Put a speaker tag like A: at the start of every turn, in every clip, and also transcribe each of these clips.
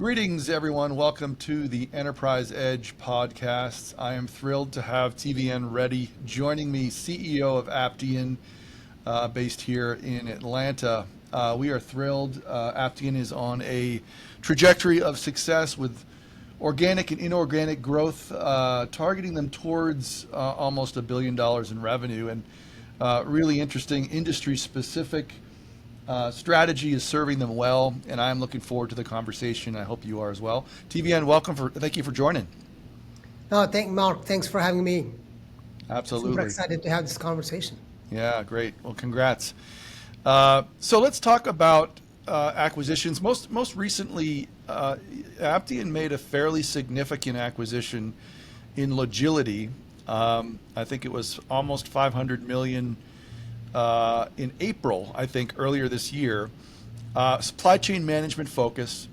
A: Greetings, everyone. Welcome to the Enterprise Edge podcast. I am thrilled to have TVN Reddy joining me, CEO of Aptean, based here in Atlanta. We are thrilled. Aptean is on a trajectory of success with organic and inorganic growth, targeting them towards almost $1 billion in revenue, and really interesting industry-specific strategy is serving them well, and I'm looking forward to the conversation. I hope you are as well. TVN, thank you for joining.
B: No, Mark. Thanks for having me.
A: Absolutely.
B: Super excited to have this conversation.
A: Yeah, great. Well, congrats. So let's talk about acquisitions. Most recently, Aptean made a fairly significant acquisition in Logility. I think it was almost 500 million in April, I think, earlier this year. Supply chain management focus.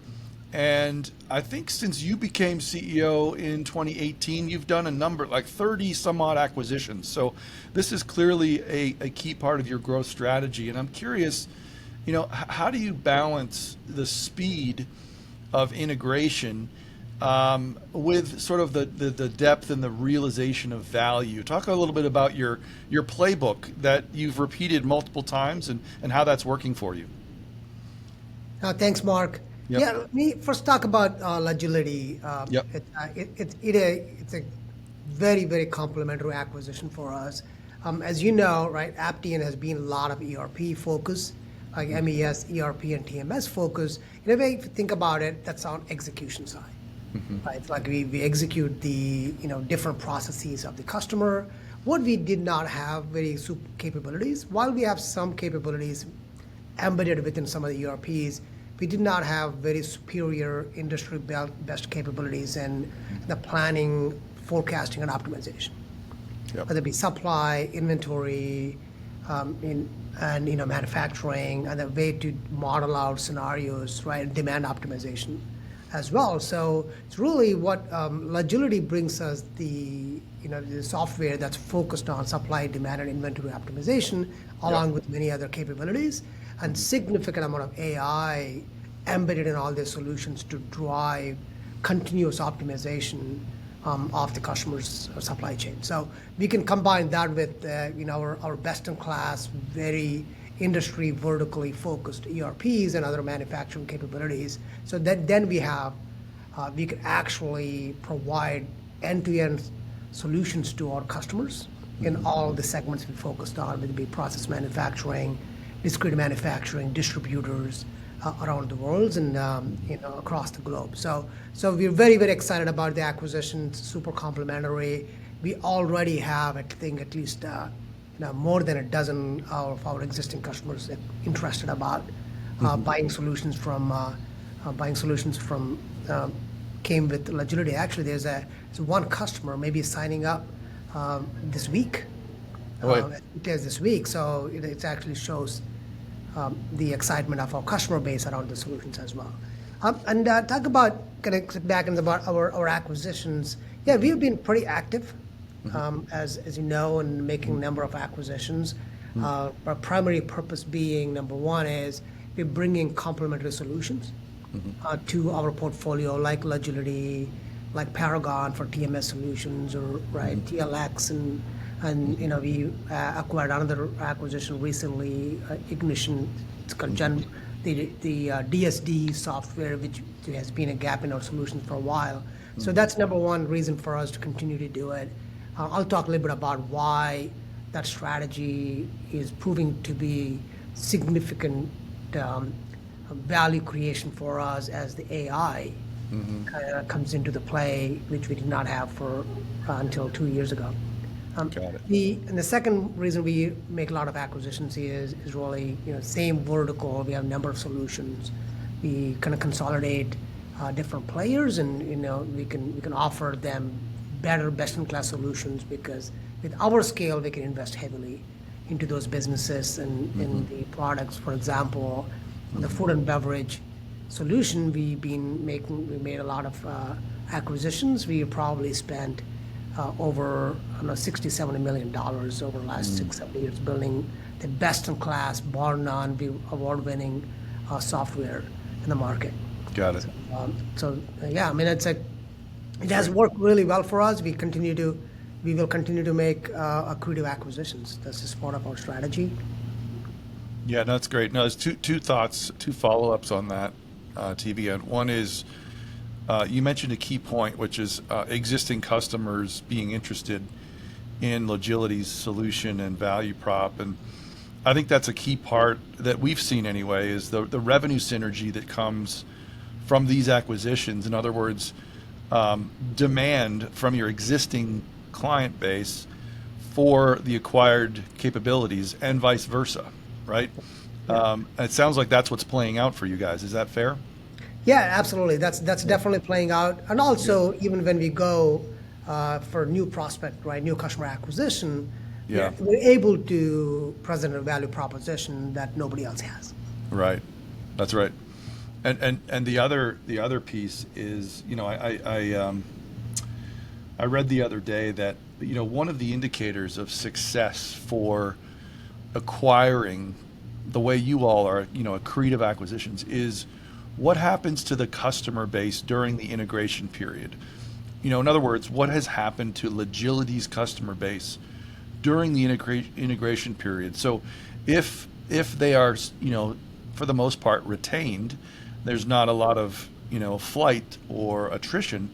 A: And I think since you became CEO in 2018, you've done a number, like 30 some odd acquisitions. So this is clearly a key part of your growth strategy. And I'm curious, how do you balance the speed of integration with sort of the depth and the realization of value? Talk a little bit about your playbook that you've repeated multiple times and how that's working for you.
B: Thanks, Mark.
A: Yep.
B: Yeah, let me first talk about Logility.
A: Yep.
B: It's a very, very complementary acquisition for us. As you know, right, Aptean has been a lot of ERP focus, like MES, ERP, and TMS focus. In a way, if you think about it, that's on execution side. Mm-hmm. Right? It's like we execute the different processes of the customer. What we did not have very super capabilities, while we have some capabilities embedded within some of the ERPs, we did not have very superior industry best capabilities in the planning, forecasting, and optimization. Yep. Whether it be supply, inventory, and manufacturing, and a way to model out scenarios, right, and demand optimization as well. So it's really what Logility brings us, the software that's focused on supply, demand, and inventory optimization, along with many other capabilities, and significant amount of AI embedded in all their solutions to drive continuous optimization of the customer's supply chain. So we can combine that with our best-in-class, very industry vertically focused ERPs and other manufacturing capabilities. So that then we can actually provide end-to-end solutions to our customers in all the segments we focused on, whether it be process manufacturing, discrete manufacturing, distributors around the world and across the globe. So we're very, very excited about the acquisition. It's super complementary. We already have, I think, at least more than a dozen of our existing customers interested about buying solutions from came with Logility. Actually, there's one customer maybe signing up this week. It is this week, so it actually shows the excitement of our customer base around the solutions as well. And talk about kind of sit back and about our acquisitions. Yeah, we've been pretty active. As you know, in making a number of acquisitions. Our primary purpose being, number one, is we're bringing complementary solutions to our portfolio, like Logility, like Paragon for TMS solutions, or right TLX, and we acquired another acquisition recently, Ignition. It's called the DSD software, which has been a gap in our solutions for a while. So that's number one reason for us to continue to do it. I'll talk a little bit about why that strategy is proving to be significant value creation for us as the AI comes into the play, which we did not have until 2 years ago.
A: Got it.
B: And the second reason we make a lot of acquisitions is really same vertical. We have a number of solutions. We kind of consolidate different players, and we can offer them better, best-in-class solutions, because with our scale, we can invest heavily into those businesses and in the products. For example, the food and beverage solution, we made a lot of acquisitions. We probably spent over $60-70 million over the last 6-7 years building the best-in-class, bar none, award-winning software in the market.
A: Got it.
B: Yeah, I mean, it has worked really well for us. We will continue to make accretive acquisitions. That's just part of our strategy.
A: Yeah, no, that's great. No, there's two thoughts, two follow-ups on that, TVN. One is you mentioned a key point, which is existing customers being interested in Logility's solution and value prop, and I think that's a key part that we've seen anyway, is the revenue synergy that comes from these acquisitions. In other words, demand from your existing client base for the acquired capabilities and vice versa, right? It sounds like that's what's playing out for you guys. Is that fair?
B: Yeah, absolutely. That's definitely playing out. And also, even when we go for new prospect, right, new customer acquisition,
A: Yeah.
B: we're able to present a value proposition that nobody else has.
A: Right. That's right. And the other piece is, I read the other day that, one of the indicators of success for acquiring the way you all are, accretive acquisitions, is what happens to the customer base during the integration period. In other words, what has happened to Logility's customer base during the integration period. So if they are, for the most part retained, there's not a lot of, flight or attrition,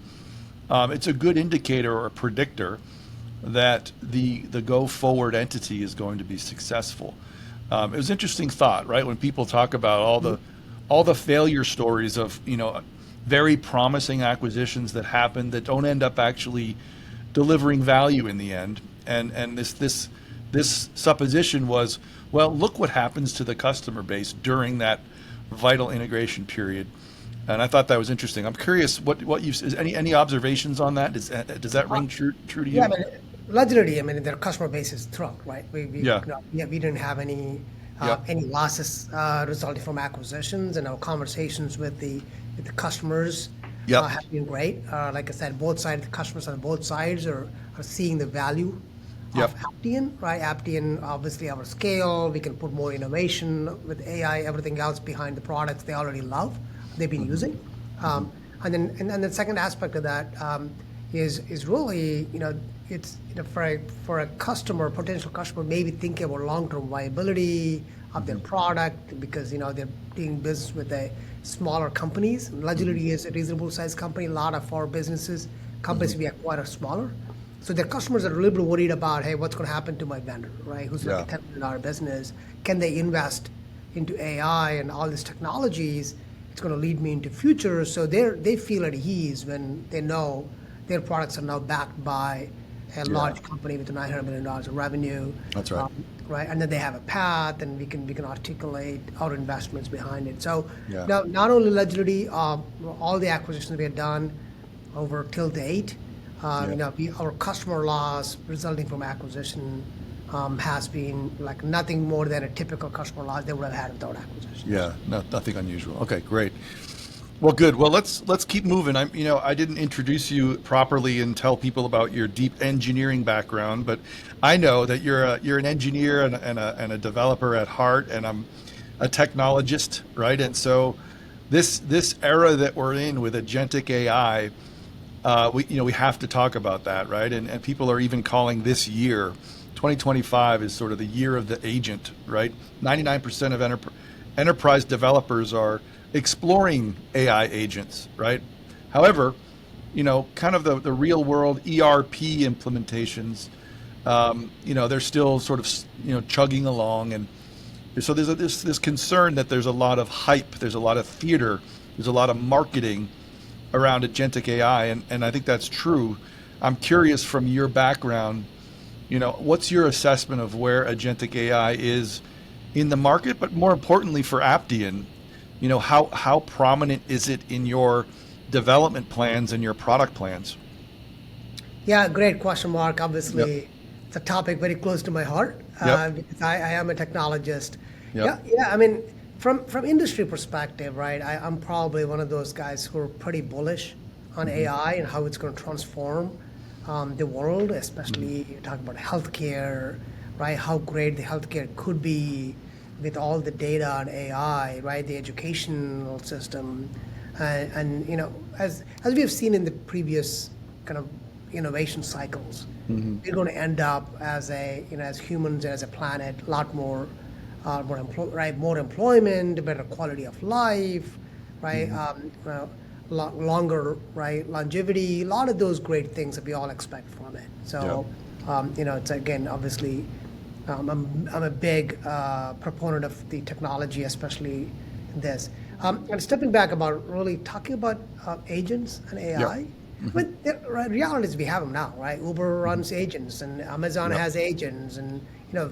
A: it's a good indicator or a predictor that the go forward entity is going to be successful. It was an interesting thought, right? When people talk about all the failure stories of, very promising acquisitions that happen that don't end up actually delivering value in the end. And this supposition was, well, look what happens to the customer base during that vital integration period. And I thought that was interesting. I'm curious what you've any observations on that? Does that ring true to you?
B: Yeah, I mean, Logility, I mean, their customer base is thrilled, right?
A: Yeah.
B: We didn't have any
A: Yep.
B: any losses resulting from acquisitions, and our conversations with the customers
A: Yep.
B: have been great. Like I said, both sides, the customers on both sides are seeing the value
A: Yep.
B: of Aptean, right? Aptean, obviously, our scale, we can put more innovation with AI, everything else behind the products they already love, they've been using. And then the second aspect of that is really, it's for a customer, potential customer, maybe thinking about long-term viability of their product because they're doing business with smaller companies. Logility is a reasonable sized company. A lot of our companies we acquire are smaller. So their customers are a little bit worried about, hey, what's going to happen to my vendor, right? Who's like a $10 million business? Can they invest into AI and all these technologies? It's going to lead me into future. So they feel at ease when they know their products are now backed by a large company with $900 million of revenue.
A: That's right.
B: Right, and then they have a path, and we can articulate our investments behind it. So
A: Yeah.
B: now, not only Logility, all the acquisitions we have done over till date, our customer loss resulting from acquisition has been like nothing more than a typical customer loss they would have had without acquisition.
A: Yeah, nothing unusual. Okay, great. Well, good. Well, let's keep moving. I didn't introduce you properly and tell people about your deep engineering background, but I know that you're an engineer and a developer at heart, and I'm a technologist, right? And so this era that we're in with agentic AI, we have to talk about that, right? And people are even calling this year, 2025, is sort of the year of the agent, right? 99% of enterprise developers are exploring AI agents, right? However, kind of the real world ERP implementations, they're still sort of, chugging along. And so there's this concern that there's a lot of hype, there's a lot of theater, there's a lot of marketing around agentic AI. And I think that's true. I'm curious from your background, what's your assessment of where agentic AI is in the market, but more importantly for Aptean? How prominent is it in your development plans and your product plans?
B: Yeah, great question, Mark. Obviously,
A: Yep.
B: it's a topic very close to my heart because I am a technologist.
A: Yep.
B: Yeah. I mean, from industry perspective, right? I'm probably one of those guys who are pretty bullish on AI and how it's going to transform the world, especially you talk about healthcare, right? How great the healthcare could be with all the data on AI, right? The educational system, And as we have seen in the previous kind of innovation cycles, we're going to end up as as humans, as a planet, a lot more, more employment, better quality of life, right? Longer, right, longevity, a lot of those great things that we all expect from it. So, it's again, obviously, I'm a big proponent of the technology, especially this. And stepping back about really talking about agents and AI. But the reality is we have them now, right? Uber runs agents, and Amazon has agents, and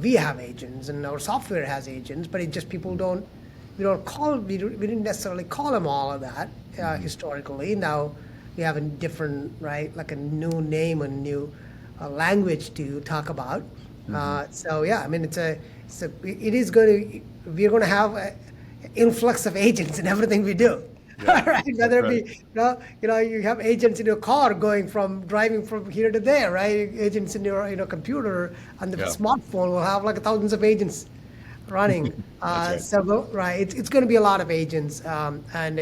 B: we have agents, and our software has agents. But it just people don't we didn't necessarily call them all of that historically. Now we have a different, right, like a new name and new language to talk about. So yeah, I mean we're going to have an influx of agents in everything we do.
A: Yeah,
B: Right? Whether
A: right.
B: it be, you have agents in your car driving from here to there, right? Agents in your, computer, and the
A: Yeah.
B: smartphone will have like thousands of agents running.
A: That's right.
B: Right, it's going to be a lot of agents, and and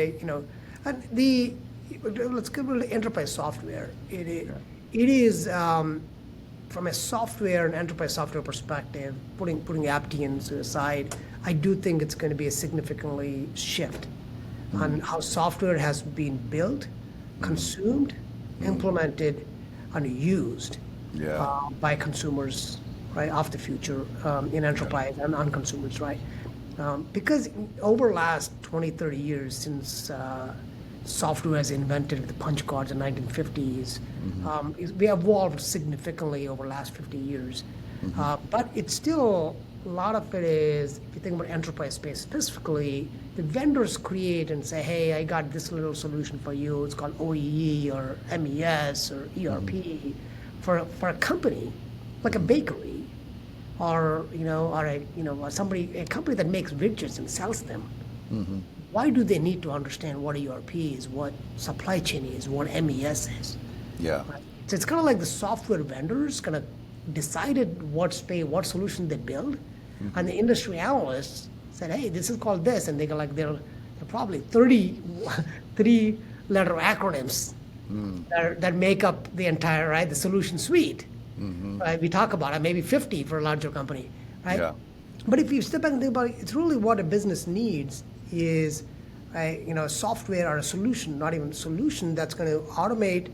B: let's go to the enterprise software. It is from a software and enterprise software perspective, putting Aptean aside, I do think it's going to be a significantly shift on how software has been built, consumed, implemented, and used by consumers, right, of the future in enterprise and on consumers, right? Because over the last 20, 30 years since software was invented with the punch cards in the 1950s, we evolved significantly over the last 50 years. But it's still, a lot of it is, if you think about enterprise space specifically, the vendors create and say, hey, I got this little solution for you. It's called OEE or MES or ERP for a company, like a bakery, or a company that makes widgets and sells them. Why do they need to understand what ERP is, what supply chain is, what MES is?
A: Yeah.
B: Right? So it's kind of like the software vendors kind of decided what solution they build, and the industry analysts said, hey, this is called this, and they're probably 30 three-letter acronyms that make up the entire, right, the solution suite. Right? We talk about it, maybe 50 for a larger company, right?
A: Yeah.
B: But if you step back and think about it, it's really what a business needs is, software or a solution, not even a solution, that's going to automate,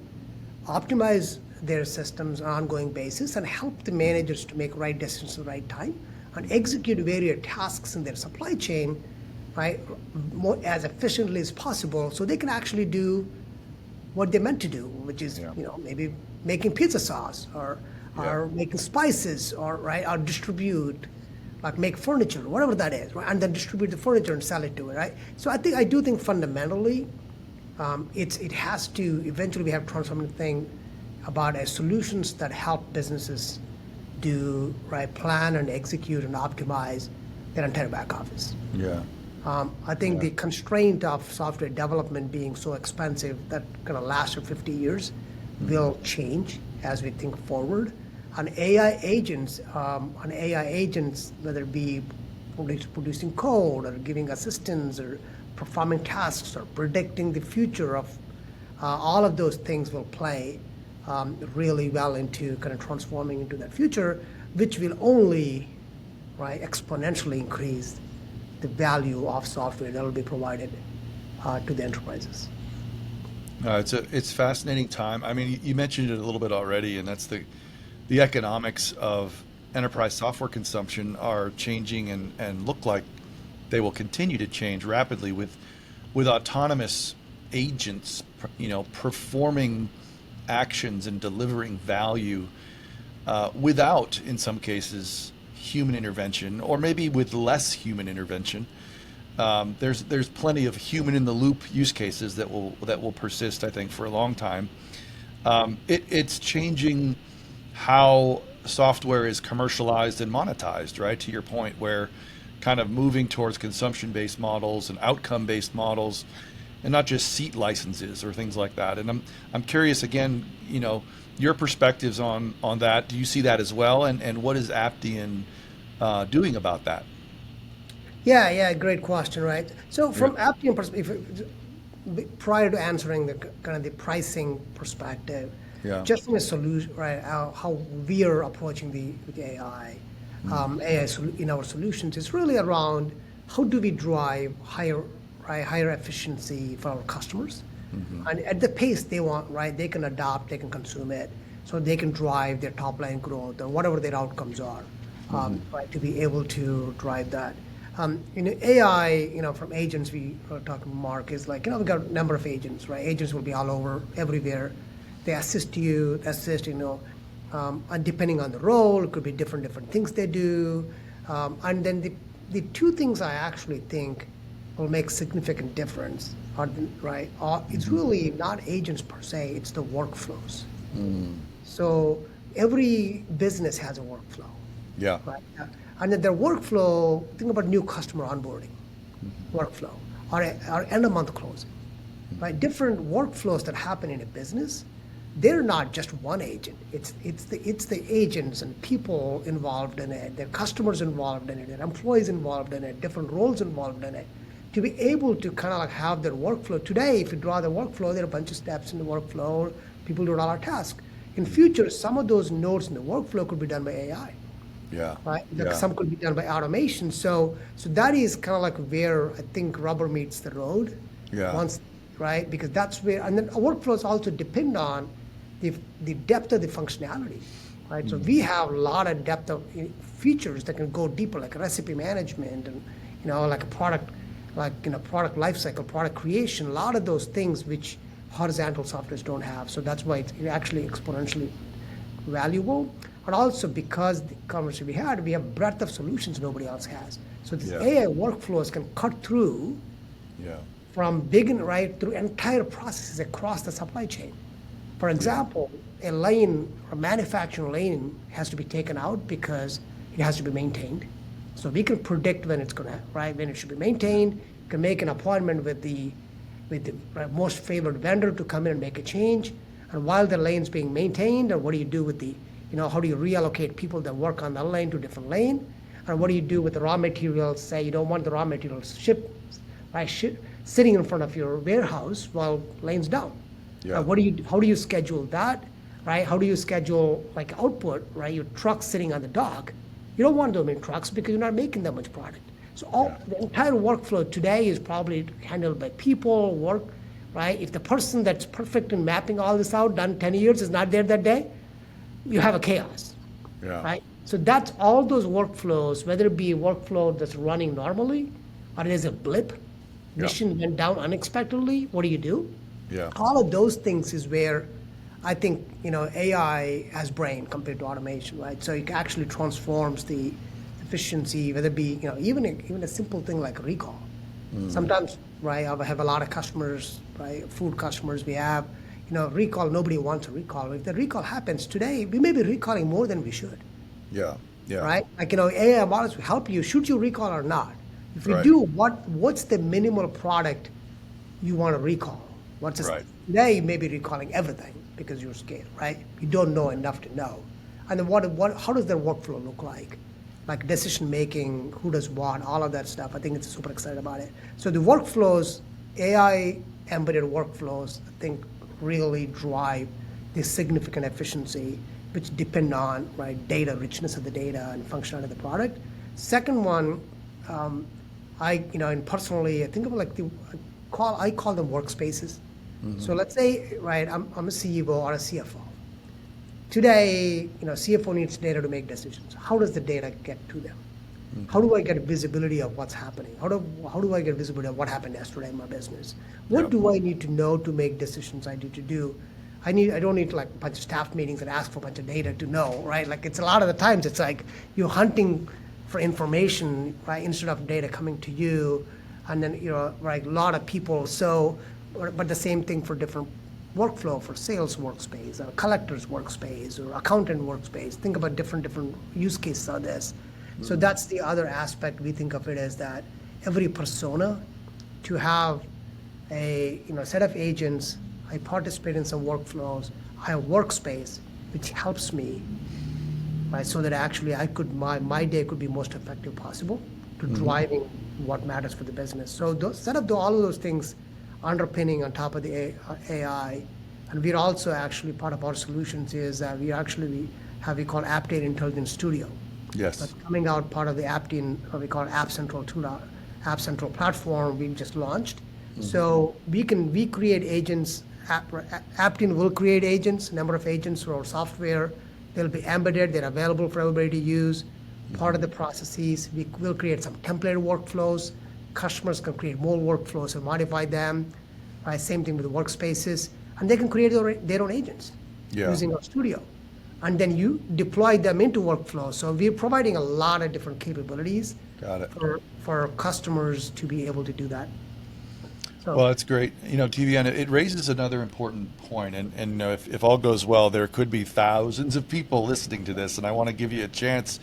B: optimize their systems on an ongoing basis and help the managers to make right decisions at the right time and execute various tasks in their supply chain, right, as efficiently as possible, so they can actually do what they're meant to do, which is, maybe making pizza sauce or making spices or distribute, like make furniture, whatever that is, right? And then distribute the furniture and sell it to it, right? So I do think fundamentally, it has to eventually we have transforming thing about solutions that help businesses do, right, plan and execute and optimize their entire back office.
A: Yeah.
B: I think the constraint of software development being so expensive that going to last for 50 years will change as we think forward. On AI agents, whether it be producing code or giving assistance or performing tasks or predicting the future of all of those things will play really well into kind of transforming into that future, which will only, right, exponentially increase the value of software that will be provided to the enterprises.
A: It's fascinating time. I mean, you mentioned it a little bit already, and that's the economics of enterprise software consumption are changing and look like they will continue to change rapidly with autonomous agents, performing actions and delivering value without, in some cases, human intervention, or maybe with less human intervention. There's plenty of human in the loop use cases that will persist, I think, for a long time. It's changing how software is commercialized and monetized, right? To your point, where kind of moving towards consumption-based models and outcome-based models, and not just seat licenses or things like that. And I'm curious again, your perspectives on that. Do you see that as well? And what is Aptean doing about that?
B: Yeah, great question, right? So from Aptean perspective, prior to answering the kind of the pricing perspective,
A: Yeah.
B: just from a solution, right? How we are approaching the AI, in our solutions is really around how do we drive higher efficiency for our customers, and at the pace they want, right? They can adopt, they can consume it, so they can drive their top line growth or whatever their outcomes are, right? To be able to drive that. AI, from agents, we were talking, Mark, is like, we've got a number of agents, right? Agents will be all over, everywhere. They assist you, and depending on the role, it could be different things they do. And then the two things I actually think will make significant difference it's really not agents per se, it's the workflows. So every business has a workflow.
A: Yeah.
B: Right. And then their workflow, think about new customer onboarding workflow or end of month closing, right? Different workflows that happen in a business, they're not just one agent. It's the agents and people involved in it, their customers involved in it, their employees involved in it, different roles involved in it, to be able to kind of like have their workflow. Today, if you draw the workflow, there are a bunch of steps in the workflow. People do all our tasks. In future, some of those nodes in the workflow could be done by AI.
A: Yeah.
B: Right?
A: Yeah.
B: Some could be done by automation. So that is kind of like where I think rubber meets the road.
A: Yeah.
B: Right? Because that's where, and then workflows also depend on the depth of the functionality, right? So we have a lot of depth of features that can go deeper, like recipe management and, like a product, product lifecycle, product creation, a lot of those things which horizontal softwares don't have. So that's why it's actually exponentially valuable. And also because the conversation we have breadth of solutions nobody else has. So these AI workflows can cut through from right through entire processes across the supply chain. For example, a manufacturing lane has to be taken out because it has to be maintained. So we can predict when it's when it should be maintained. You can make an appointment with the most favored vendor to come in and make a change. And while the lane's being maintained, or what do you do with how do you reallocate people that work on that lane to a different lane? And what do you do with the raw materials? Say you don't want the raw materials sitting in front of your warehouse while lane's down.
A: Yeah.
B: How do you schedule that, right? How do you schedule output, right? Your trucks sitting on the dock. You don't want them in trucks because you're not making that much product. So the entire workflow today is probably handled by people, work, right? If the person that's perfect in mapping all this out, done 10 years, is not there that day, you have a chaos, right? So that's all those workflows, whether it be a workflow that's running normally or there's a blip, mission went down unexpectedly, what do you do?
A: Yeah.
B: All of those things is where I think, AI has brain compared to automation, right? So it actually transforms the efficiency, whether it be, even a simple thing like recall. Sometimes, right, I have a lot of customers, right, food customers we have, recall, nobody wants a recall. If the recall happens today, we may be recalling more than we should.
A: Yeah. Yeah.
B: Right? AI models will help you, should you recall or not? If you do, what's the minimal product you want to recall? Today you may be recalling everything because you're scared, right? You don't know enough to know. And then how does their workflow look like? Like decision making, who does what, all of that stuff. I think it's super excited about it. So the workflows, AI embedded workflows, I think really drive the significant efficiency, which depend on data, richness of the data and functionality of the product. Second one, and personally, I think of I call them workspaces. So let's say, I'm a CEO or a CFO. Today, CFO needs data to make decisions. How does the data get to them? How do I get visibility of what's happening? How do I get visibility of what happened yesterday in my business? What do I need to know to make decisions I need to do? I don't need a bunch of staff meetings and ask for a bunch of data to know, right? It's a lot of the times it's like you're hunting for information, right, instead of data coming to you, and then a lot of people. So, but the same thing for different workflow, for sales workspace or collector's workspace or accountant workspace. Think about different use cases of this. So that's the other aspect we think of it as, that every persona to have a set of agents. I participate in some workflows. I have workspace which helps me, right? So that actually my day could be most effective possible to driving what matters for the business. So set up all of those things, underpinning on top of the AI. And we're also actually, part of our solutions is that we have we call Aptean Intelligence Studio.
A: Yes.
B: That's coming out part of the Aptean, what we call App Central tool, App Central platform we just launched. So we create agents. Aptean will create agents, number of agents for our software. They'll be embedded. They're available for everybody to use. Part of the processes, we will create some template workflows. Customers can create more workflows and modify them. Right? Same thing with the workspaces, and they can create their own agents using our studio, and then you deploy them into workflows. So we're providing a lot of different capabilities.
A: Got it.
B: For customers to be able to do that. So,
A: Well, that's great. TVN, it raises another important point, and if all goes well, there could be thousands of people listening to this, and I want to give you a chance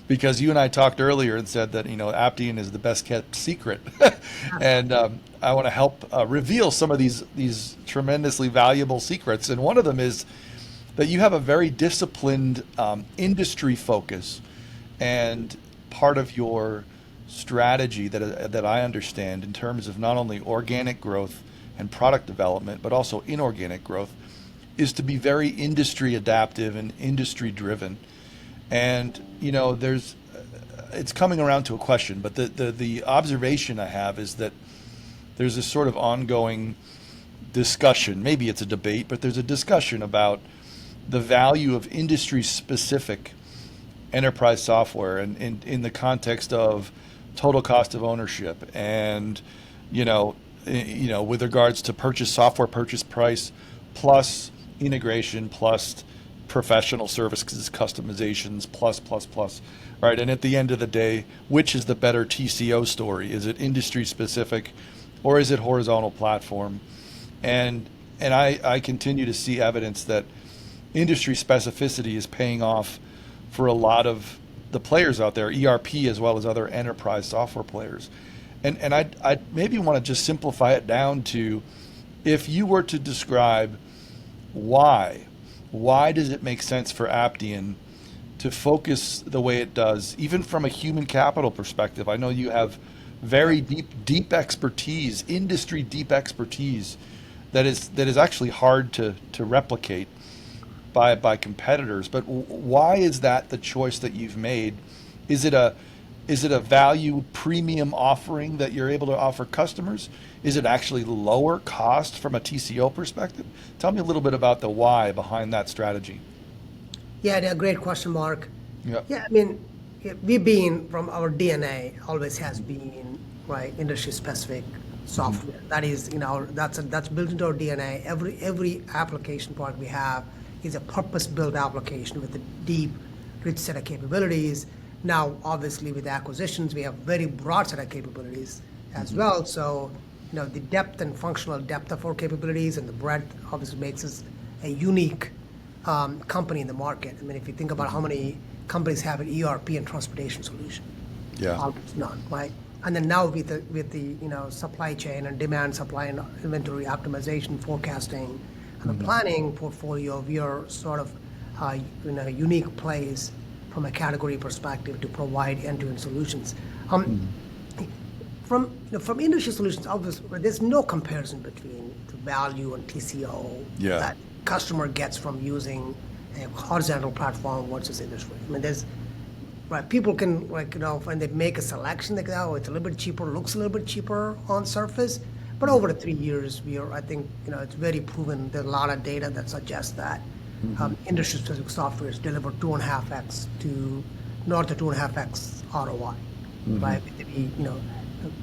A: because you and I talked earlier and said that Aptean is the best kept secret, and I want to help reveal some of these tremendously valuable secrets. And one of them is that you have a very disciplined industry focus, and part of your strategy that I understand in terms of not only organic growth and product development, but also inorganic growth, is to be very industry adaptive and industry driven. And it's coming around to a question, but the observation I have is that there's this sort of ongoing discussion, maybe it's a debate, but there's a discussion about the value of industry specific enterprise software and in the context of total cost of ownership and with regards to software purchase price plus integration plus professional services customizations plus, right? And at the end of the day, which is the better TCO story? Is it industry specific or is it horizontal platform? And I continue to see evidence that industry specificity is paying off for a lot of the players out there, ERP as well as other enterprise software players. And I maybe want to just simplify it down to, if you were to describe why does it make sense for Aptean to focus the way it does, even from a human capital perspective? I know you have very deep expertise, industry deep expertise that is actually hard to replicate by competitors. But why is that the choice that you've made? Is it a value premium offering that you're able to offer customers? Is it actually lower cost from a TCO perspective? Tell me a little bit about the why behind that strategy.
B: Yeah, great question, Mark.
A: Yep.
B: Yeah, I mean, we've been, from our DNA, always has been, right, industry specific software. That is, that's built into our DNA. Every application product we have is a purpose-built application with a deep, rich set of capabilities. Now, obviously, with acquisitions, we have very broad set of capabilities as well. So, the depth and functional depth of our capabilities and the breadth obviously makes us a unique company in the market. I mean, if you think about how many companies have an ERP and transportation solution, almost none, right? And then now with the supply chain and demand, supply and inventory optimization, forecasting, and the planning portfolio, we are sort of in a unique place from a category perspective to provide end-to-end solutions. From industry solutions, obviously, there's no comparison between the value and TCO that customer gets from using a horizontal platform versus industry. I mean, people can, when they make a selection, they go, it's a little bit cheaper, looks a little bit cheaper on surface. But over the 3 years, I think, it's very proven. There's a lot of data that suggests that industry-specific software is delivered 2.5x to north of 2.5x ROI, right?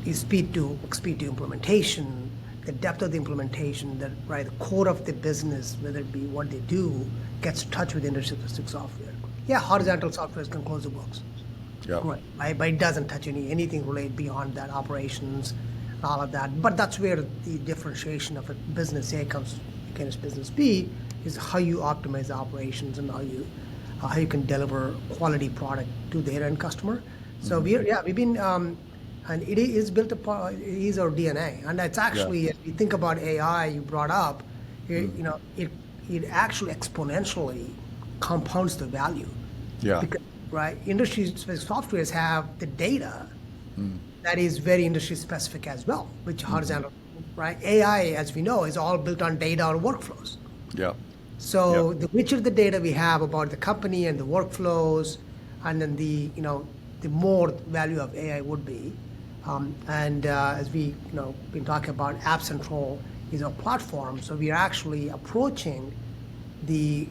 B: The speed to implementation, the depth of the implementation, the core of the business, whether it be what they do, gets touched with industry-specific software. Yeah, horizontal software can close the books, right? But it doesn't touch anything related beyond that, operations, all of that. But that's where the differentiation of a business A comes against business B, is how you optimize the operations and how you can deliver quality product to their end customer. So we've been, and it is built upon, it is our DNA. And it's actually, if you think about AI, you brought up, it actually exponentially compounds the value.
A: Yeah.
B: Because, right, industry-specific softwares have the data that is very industry-specific as well, which horizontal right? AI, as we know, is all built on data or workflows.
A: Yeah.
B: So
A: Yeah.
B: the richer the data we have about the company and the workflows, and then the more value of AI would be. And as we been talking about, App Central is a platform. So we are actually approaching the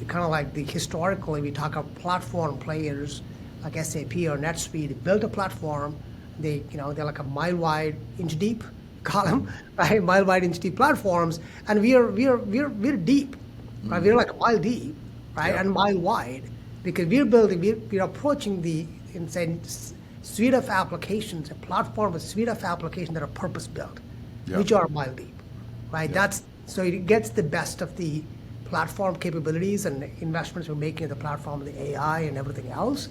B: kind of like the historically we talk of platform players like SAP or NetSuite built a platform. They're like a mile wide, inch deep, call them right, mile wide, inch deep platforms, and we're deep, right? We're like a mile deep, right,
A: Yeah.
B: and mile wide because we're approaching the insane suite of applications, a platform, a suite of applications that are purpose built,
A: Yeah.
B: which are mile deep, right?
A: Yeah.
B: That's so it gets the best of the platform capabilities and the investments we're making in the platform, the AI and everything else,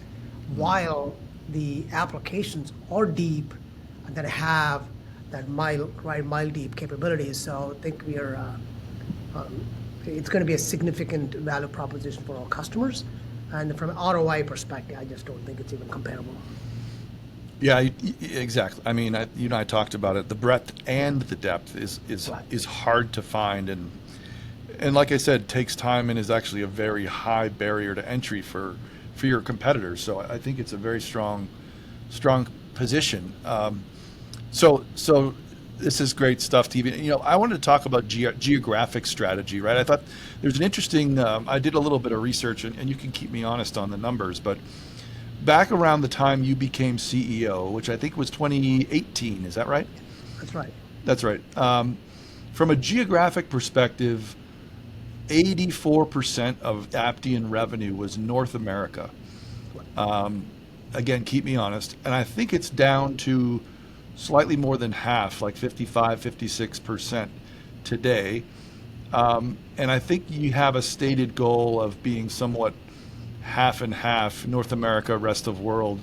B: while the applications are deep and that have that mile deep capabilities. So I think it's going to be a significant value proposition for our customers. And from an ROI perspective, I just don't think it's even comparable.
A: Yeah, exactly. I mean, you and I talked about it. The breadth and the depth
B: Right.
A: is hard to find, and like I said, takes time and is actually a very high barrier to entry for your competitors. So I think it's a very strong position. So this is great stuff, TV. I wanted to talk about geographic strategy, right? I thought there's an interesting. I did a little bit of research, and you can keep me honest on the numbers, but back around the time you became CEO, which I think was 2018, is that right?
B: That's right.
A: That's right. From a geographic perspective, 84% of Aptean revenue was North America. Again, keep me honest. And I think it's down to slightly more than half, like 55, 56% today. And I think you have a stated goal of being somewhat half and half, North America, rest of world,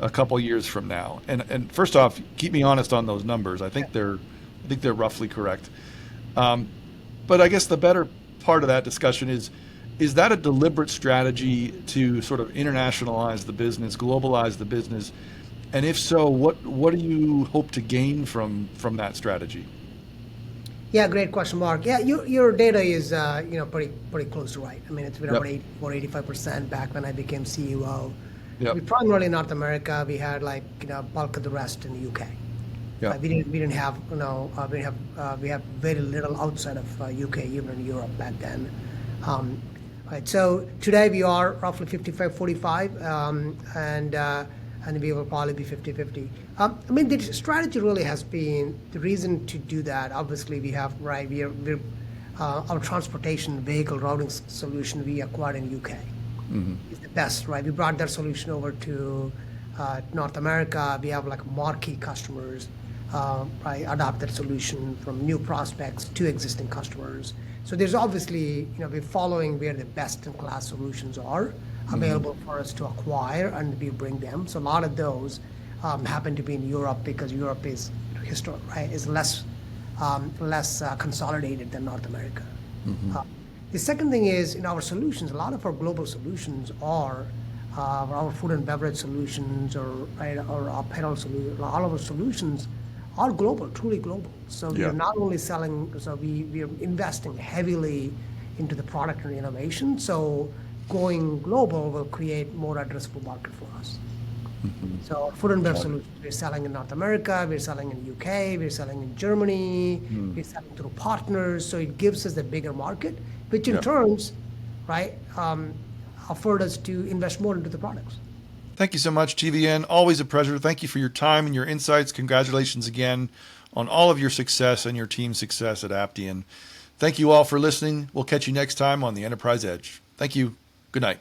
A: a couple years from now. And first off, keep me honest on those numbers. I think they're roughly correct. But I guess the better part of that discussion is that a deliberate strategy to sort of internationalize the business, globalize the business? And if so, what do you hope to gain from that strategy?
B: Yeah, great question, Mark. Yeah, your data is pretty close to right. I mean, it's been
A: Yep.
B: about 84, 85% back when I became CEO.
A: Yep.
B: We primarily North America. We had bulk of the rest in the UK.
A: Yep.
B: We didn't have we have very little outside of UK, even in Europe back then. Right. So today we are roughly 55-45, and we will probably be 50-50. I mean, the strategy really has been the reason to do that. Obviously, we have our transportation vehicle routing solution we acquired in UK is the best, right? We brought that solution over to North America. We have marquee customers, right? Adopt that solution from new prospects to existing customers. So there's obviously, we're following where the best in class solutions are available for us to acquire, and we bring them. So a lot of those happen to be in Europe because Europe is right, is less consolidated than North America. The second thing is in our solutions, a lot of our global solutions are our food and beverage solutions or our apparel solutions. All of our solutions are global, truly global. So we
A: Yeah.
B: are not only selling, so we are investing heavily into the product and innovation. So going global will create more addressable market for us. So food and beverage solutions, we're selling in North America, we're selling in UK, we're selling in Germany, we're selling through partners. So it gives us a bigger market, which in
A: Yeah.
B: turns, right, afford us to invest more into the products.
A: Thank you so much, TVN. Always a pleasure. Thank you for your time and your insights. Congratulations again on all of your success and your team's success at Aptean. Thank you all for listening. We'll catch you next time on the Enterprise Edge. Thank you. Good night.